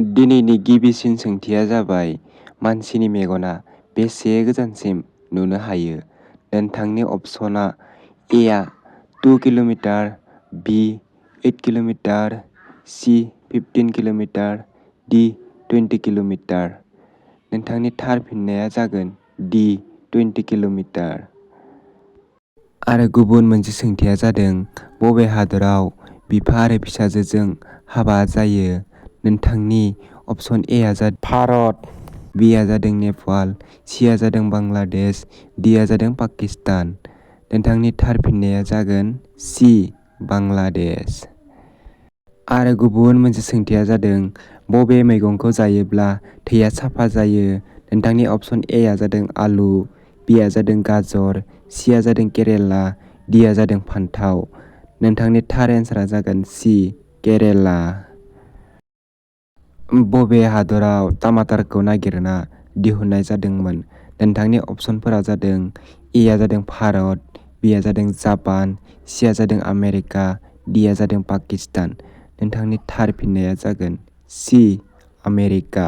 दिनैनि गिबिसिन सोंथिया जाबाय मानसिनि मेगना बेसे गोजानसिम नुनो हायो? नोंथांनि अपसनआ ए आ 2 किल'मिटार, बि 8 किल'मिटार, सि 15 किल'मिटार, डि 20 किल'मिटार। नोंथांनि थार फिननाया जागोन डि 20 किल'मिटार। आरो गुबुन मोनसे सोंथिया जादों बबे हादराव बिफा आरो फिसाजोजों हाबा जायो? नोंथांनि अपसन ए आ जादों भारत, बि आ जादों नेपाल, सि आ जादों बांलादेश, डि आ जादों पाकिस्तान। नोंथांनि थार फिननाया जागोन सि बांलादेश। आरो गुबुन मोनसे सोंथिया जादों बबे मैगंखौ जायोब्ला थैया साफा जायो? नोंथांनि अपसन ए आ जादों आलु, बि आ जादों गाजर, सि आ जादों केरेला, डि आ जादों फान्थाव। नोंथांनि थार एन्सारा जागोन सि केरेला। बबे हादराव टमाटारखौ नागिरना दिहुननाय जादोंमोन? नोंथांनि अपसनफोरा जादों ए आ जादों भारत, बि आ जादों जापान, सि आ जादों आमेरिका, डि आ जादों पाकिस्तान। नोंथांनि थार फिननाया जागोन सि आमेरिका।